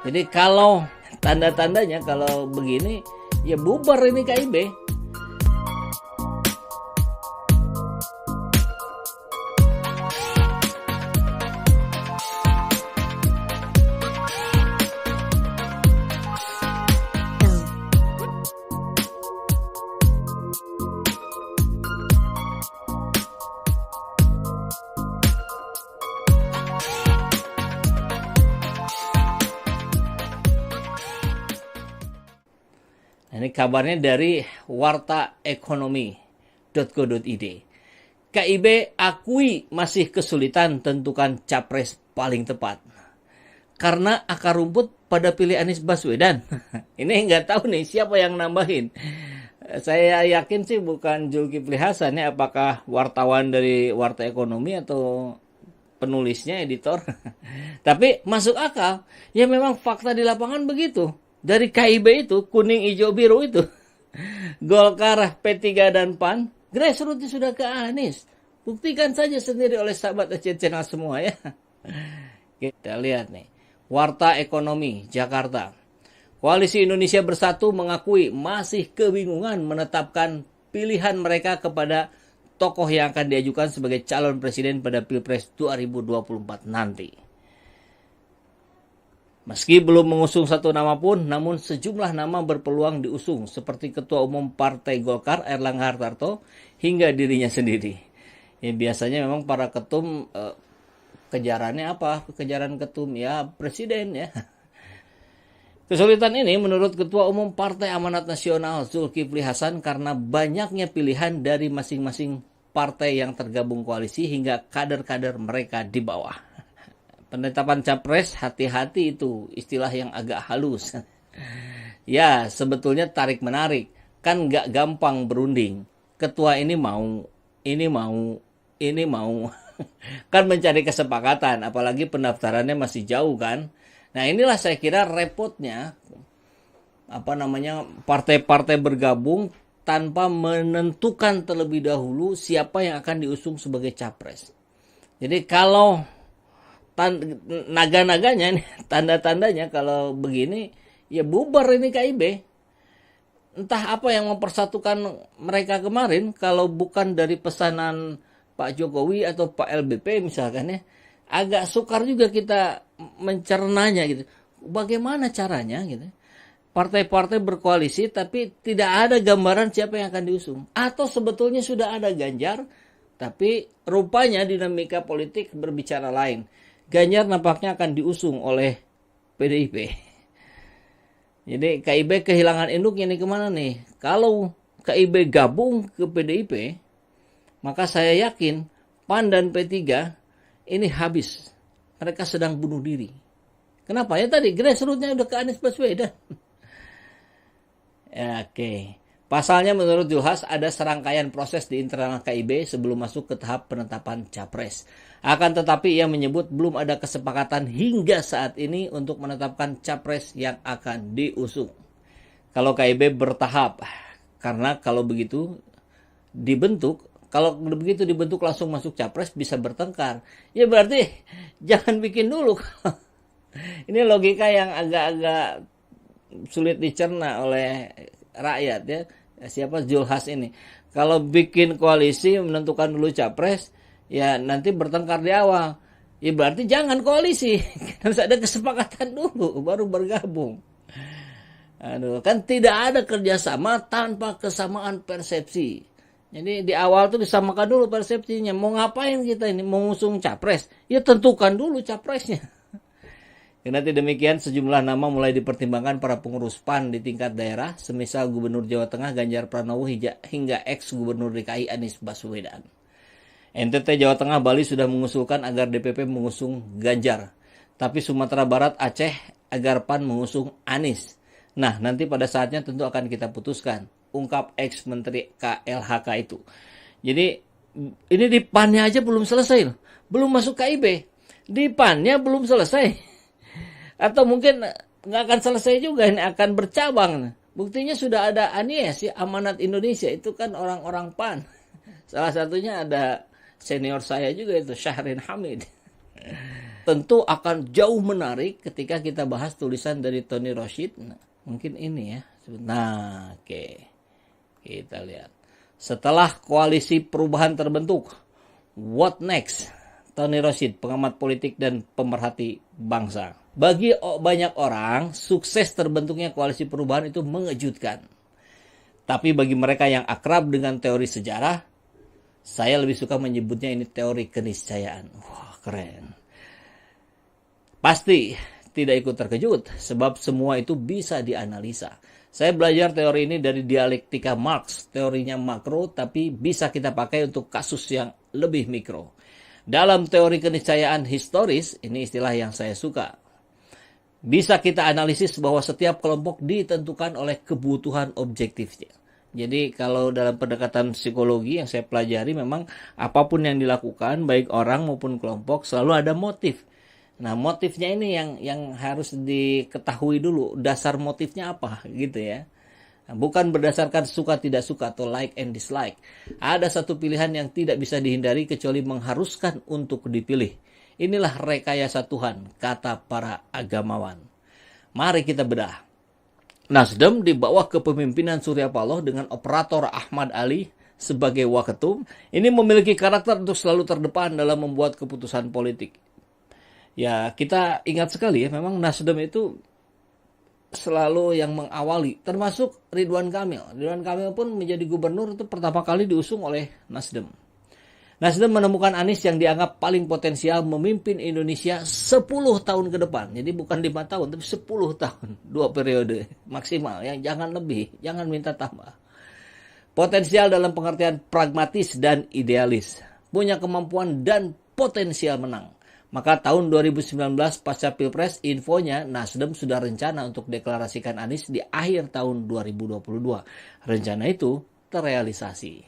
Jadi kalau tanda-tandanya kalau begini ya bubar ini KIB. Ini kabarnya dari wartaekonomi.co.id. KIB akui masih kesulitan tentukan capres paling tepat karena akar rumput pada pilih Anies Baswedan. Ini nggak tahu nih siapa yang nambahin. Saya yakin sih bukan Zulkifli Hasan ya, apakah wartawan dari Warta Ekonomi atau penulisnya, editor. Tapi masuk akal. Ya memang fakta di lapangan begitu. Dari KIB itu, kuning, hijau, biru itu. Golkar, P3 dan PAN, grassroots sudah ke Anies. Buktikan saja sendiri oleh sahabat channel semua ya. Kita lihat nih. Warta Ekonomi, Jakarta. Koalisi Indonesia Bersatu mengakui masih kebingungan menetapkan pilihan mereka kepada tokoh yang akan diajukan sebagai calon presiden pada Pilpres 2024 nanti. Meski belum mengusung satu nama pun, namun sejumlah nama berpeluang diusung seperti Ketua Umum Partai Golkar Erlangga Hartarto hingga dirinya sendiri. Ya, biasanya memang para ketum kejarannya apa? Kejaran ketum ya presiden ya. Kesulitan ini menurut Ketua Umum Partai Amanat Nasional Zulkifli Hasan karena banyaknya pilihan dari masing-masing partai yang tergabung koalisi hingga kader-kader mereka di bawah. Penetapan capres, hati-hati itu istilah yang agak halus. Ya, sebetulnya tarik-menarik. Kan nggak gampang berunding. Ketua ini mau, ini mau, ini mau. Kan mencari kesepakatan, apalagi pendaftarannya masih jauh kan. Nah inilah saya kira repotnya partai-partai bergabung tanpa menentukan terlebih dahulu siapa yang akan diusung sebagai capres. Jadi kalau naga-naganya, tanda-tandanya kalau begini, ya bubar ini KIB. Entah apa yang mempersatukan mereka kemarin, kalau bukan dari pesanan Pak Jokowi atau Pak LBP misalkan ya, agak sukar juga kita mencernanya gitu. Bagaimana caranya gitu? Partai-partai berkoalisi tapi tidak ada gambaran siapa yang akan diusung. Atau sebetulnya sudah ada Ganjar, tapi rupanya dinamika politik berbicara lain. Ganjar nampaknya akan diusung oleh PDIP. Jadi KIB kehilangan induknya nih kemana nih? Kalau KIB gabung ke PDIP, maka saya yakin PAN dan P3 ini habis. Mereka sedang bunuh diri. Kenapa? Ya tadi grassroots-nya udah ke Anies Baswedan. Ya, oke. Pasalnya menurut Zulhas ada serangkaian proses di internal KIB sebelum masuk ke tahap penetapan capres. Akan tetapi ia menyebut belum ada kesepakatan hingga saat ini untuk menetapkan capres yang akan diusung. Kalau KIB bertahap, karena kalau begitu dibentuk langsung masuk capres bisa bertengkar. Ya berarti jangan bikin dulu. Ini logika yang agak-agak sulit dicerna oleh rakyat ya. Siapa Zulhas ini? Kalau bikin koalisi menentukan dulu capres, ya nanti bertengkar di awal. Ya berarti jangan koalisi. Harus ada kesepakatan dulu baru bergabung. Aduh, kan tidak ada kerjasama tanpa kesamaan persepsi. Jadi di awal tuh disamakan dulu persepsinya. Mau ngapain kita ini? Mau ngusung capres? Ya tentukan dulu capresnya. Kendati demikian, sejumlah nama mulai dipertimbangkan para pengurus PAN di tingkat daerah, semisal Gubernur Jawa Tengah Ganjar Pranowo hingga ex-Gubernur DKI Anies Baswedan. NTT Jawa Tengah Bali sudah mengusulkan agar DPP mengusung Ganjar, tapi Sumatera Barat Aceh agar PAN mengusung Anies. Nah, nanti pada saatnya tentu akan kita putuskan, ungkap ex-Menteri KLHK itu. Jadi, ini di PAN-nya aja belum selesai, belum masuk KIB. Di PAN-nya belum selesai. Atau mungkin nggak akan selesai juga, ini akan bercabang. Buktinya sudah ada Anies ya, Amanat Indonesia itu kan orang-orang PAN. Salah satunya ada senior saya juga itu Syahrin Hamid. Tentu akan jauh menarik ketika kita bahas tulisan dari Tony Rashid. Nah, mungkin ini ya. Nah, oke. Kita lihat. Setelah koalisi perubahan terbentuk, what next? Tony Rashid, pengamat politik dan pemerhati bangsa. Bagi banyak orang, sukses terbentuknya koalisi perubahan itu mengejutkan. Tapi bagi mereka yang akrab dengan teori sejarah, saya lebih suka menyebutnya ini teori keniscayaan. Wah, keren. Pasti tidak ikut terkejut, sebab semua itu bisa dianalisa. Saya belajar teori ini dari dialektika Marx, teorinya makro, tapi bisa kita pakai untuk kasus yang lebih mikro. Dalam teori keniscayaan historis, ini istilah yang saya suka. Bisa kita analisis bahwa setiap kelompok ditentukan oleh kebutuhan objektifnya. Jadi kalau dalam pendekatan psikologi yang saya pelajari, memang apapun yang dilakukan, baik orang maupun kelompok, selalu ada motif. Nah, motifnya ini yang harus diketahui dulu, dasar motifnya apa gitu ya. Nah, bukan berdasarkan suka tidak suka atau like and dislike. Ada satu pilihan yang tidak bisa dihindari kecuali mengharuskan untuk dipilih. Inilah rekayasa Tuhan, kata para agamawan. Mari kita bedah. Nasdem di bawah kepemimpinan Surya Paloh dengan operator Ahmad Ali sebagai waketum, ini memiliki karakter untuk selalu terdepan dalam membuat keputusan politik. Ya, kita ingat sekali ya, memang Nasdem itu selalu yang mengawali, termasuk Ridwan Kamil. Ridwan Kamil pun menjadi gubernur itu pertama kali diusung oleh Nasdem. Nasdem menemukan Anies yang dianggap paling potensial memimpin Indonesia 10 tahun ke depan. Jadi bukan 5 tahun, tapi 10 tahun. 2 periode maksimal, ya, jangan lebih, jangan minta tambah. Potensial dalam pengertian pragmatis dan idealis. Punya kemampuan dan potensial menang. Maka tahun 2019 pasca Pilpres, infonya Nasdem sudah rencana untuk deklarasikan Anies di akhir tahun 2022. Rencana itu terrealisasi.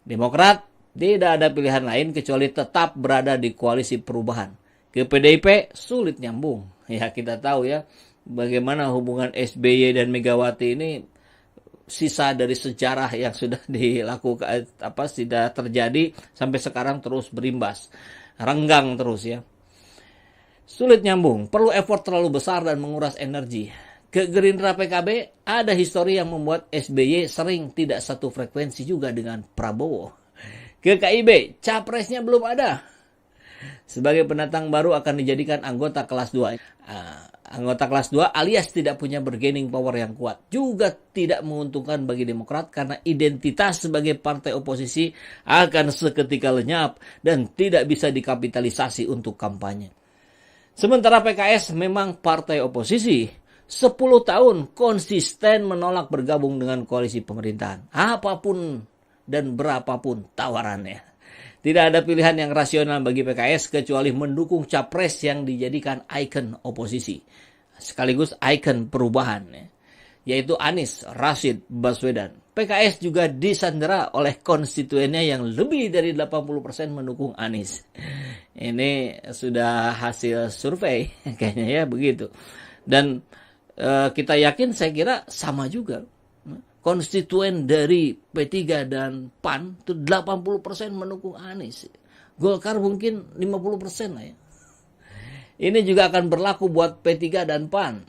Demokrat tidak ada pilihan lain kecuali tetap berada di koalisi perubahan. Ke PDIP sulit nyambung. Ya, kita tahu ya bagaimana hubungan SBY dan Megawati ini sisa dari sejarah yang sudah dilakukan, sudah terjadi sampai sekarang terus berimbas. Renggang terus ya. Sulit nyambung, perlu effort terlalu besar dan menguras energi. Ke Gerindra PKB ada histori yang membuat SBY sering tidak satu frekuensi juga dengan Prabowo. Ke KIB, capresnya belum ada. Sebagai pendatang baru akan dijadikan anggota kelas 2. Anggota kelas 2 alias tidak punya bargaining power yang kuat. Juga tidak menguntungkan bagi Demokrat karena identitas sebagai partai oposisi akan seketika lenyap dan tidak bisa dikapitalisasi untuk kampanye. Sementara PKS memang partai oposisi, 10 tahun konsisten menolak bergabung dengan koalisi pemerintahan. Apapun dan berapapun tawarannya. Tidak ada pilihan yang rasional bagi PKS kecuali mendukung capres yang dijadikan ikon oposisi. Sekaligus ikon perubahan. Yaitu Anies Rashid Baswedan. PKS juga disandera oleh konstituennya yang lebih dari 80% mendukung Anies. Ini sudah hasil survei. Kayaknya ya begitu. Dan kita yakin, saya kira sama juga. Konstituen dari P3 dan PAN itu 80% mendukung Anies. Golkar mungkin 50% lah ya. Ini juga akan berlaku buat P3 dan PAN.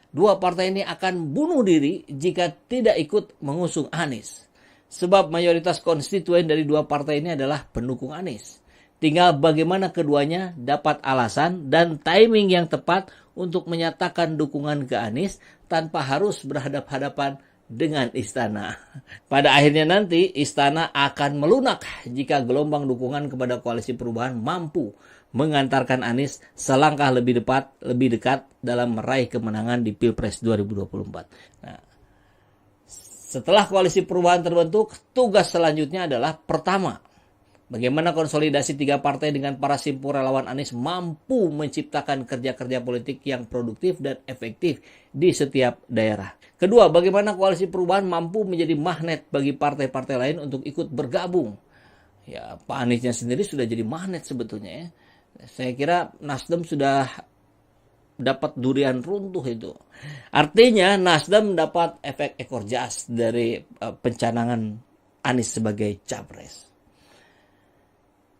Dua partai ini akan bunuh diri jika tidak ikut mengusung Anies. Sebab mayoritas konstituen dari dua partai ini adalah pendukung Anies. Tinggal bagaimana keduanya dapat alasan dan timing yang tepat untuk menyatakan dukungan ke Anies tanpa harus berhadap-hadapan dengan istana. Pada akhirnya nanti istana akan melunak jika gelombang dukungan kepada koalisi perubahan mampu mengantarkan Anies selangkah lebih dekat dalam meraih kemenangan di Pilpres 2024. Nah, setelah koalisi perubahan terbentuk, tugas selanjutnya adalah pertama, bagaimana konsolidasi tiga partai dengan para simpul relawan Anies mampu menciptakan kerja-kerja politik yang produktif dan efektif di setiap daerah. Kedua, bagaimana koalisi perubahan mampu menjadi magnet bagi partai-partai lain untuk ikut bergabung. Ya, Pak Aniesnya sendiri sudah jadi magnet sebetulnya ya. Saya kira Nasdem sudah dapat durian runtuh itu. Artinya Nasdem dapat efek ekor jas dari pencanangan Anies sebagai capres.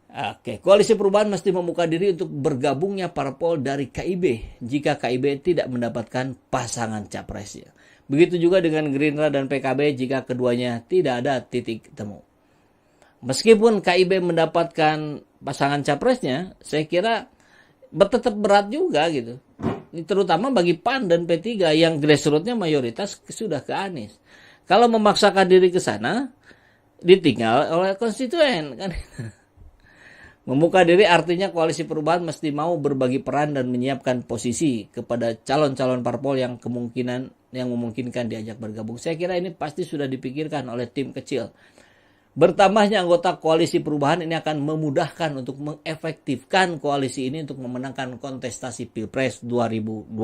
Oke, Koalisi Perubahan mesti membuka diri untuk bergabungnya parpol dari KIB jika KIB tidak mendapatkan pasangan capresnya. Begitu juga dengan Gerindra dan PKB jika keduanya tidak ada titik temu. Meskipun KIB mendapatkan pasangan capresnya, saya kira tetap berat juga gitu. Terutama bagi PAN dan P3 yang grassroots-nya mayoritas sudah ke Anies. Kalau memaksakan diri ke sana, ditinggal oleh konstituen kan. Membuka diri artinya Koalisi Perubahan mesti mau berbagi peran dan menyiapkan posisi kepada calon-calon parpol yang memungkinkan diajak bergabung. Saya kira ini pasti sudah dipikirkan oleh tim kecil. Bertambahnya anggota Koalisi Perubahan ini akan memudahkan untuk mengefektifkan koalisi ini untuk memenangkan kontestasi Pilpres 2024.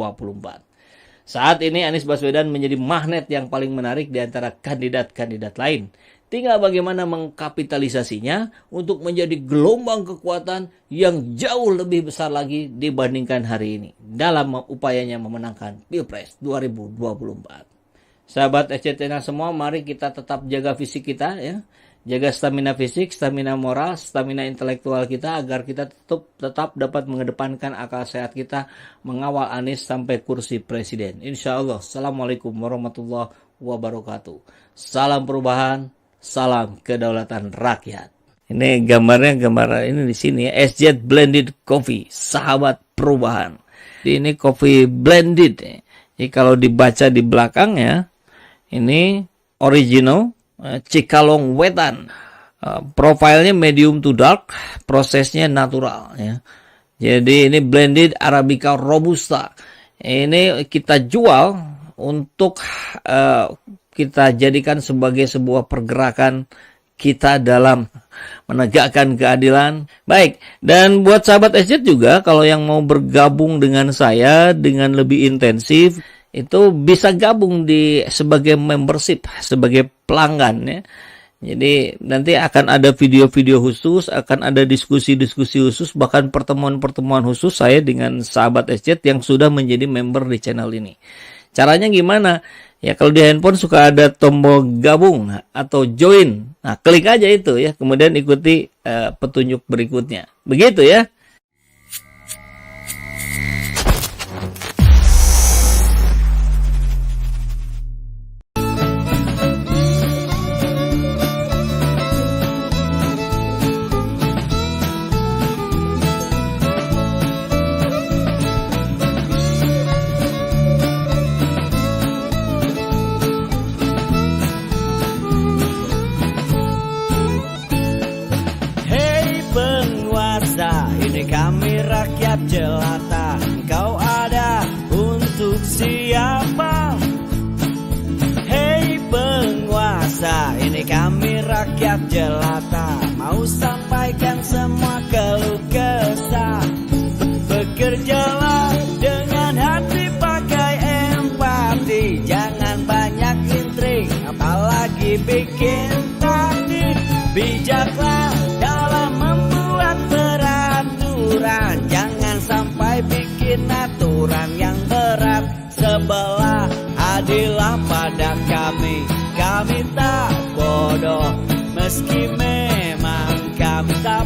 Saat ini Anies Baswedan menjadi magnet yang paling menarik di antara kandidat-kandidat lain. Tinggal bagaimana mengkapitalisasinya untuk menjadi gelombang kekuatan yang jauh lebih besar lagi dibandingkan hari ini dalam upayanya memenangkan Pilpres 2024. Sahabat SCTNA semua, mari kita tetap jaga fisik kita ya. Jaga stamina fisik, stamina moral, stamina intelektual kita agar kita tetap dapat mengedepankan akal sehat kita mengawal Anies sampai kursi presiden. Insya Allah. Assalamualaikum warahmatullahi wabarakatuh. Salam perubahan, salam kedaulatan rakyat. Ini gambar ini di sini ya. SZ Blended Coffee, sahabat perubahan. Ini coffee blended. Jadi kalau dibaca di belakangnya, ini original Cikalong Wetan. Profilnya medium to dark, prosesnya natural ya. Jadi ini blended Arabica Robusta. Ini kita jual untuk kita jadikan sebagai sebuah pergerakan kita dalam menegakkan keadilan. Baik, dan buat sahabat SZ juga kalau yang mau bergabung dengan saya dengan lebih intensif, itu bisa gabung sebagai membership, sebagai pelanggan ya. Jadi nanti akan ada video-video khusus, akan ada diskusi-diskusi khusus, bahkan pertemuan-pertemuan khusus saya dengan sahabat SZ yang sudah menjadi member di channel ini. Caranya gimana? Ya kalau di handphone suka ada tombol gabung atau join. Nah, klik aja itu ya, kemudian ikuti petunjuk berikutnya. Begitu ya. Kami rakyat jelata, engkau ada untuk siapa? Hei penguasa, ini kami rakyat jelata, mau sampaikan semua keluh kesah. Bekerjalah dengan hati pakai empati, jangan banyak intrik, apalagi bikin taktik. Bijaklah dalam membuat peraturan, jangan sampai bikin aturan yang berat. Sebelah adillah pada kami, kami tak bodoh, meski memang kami tak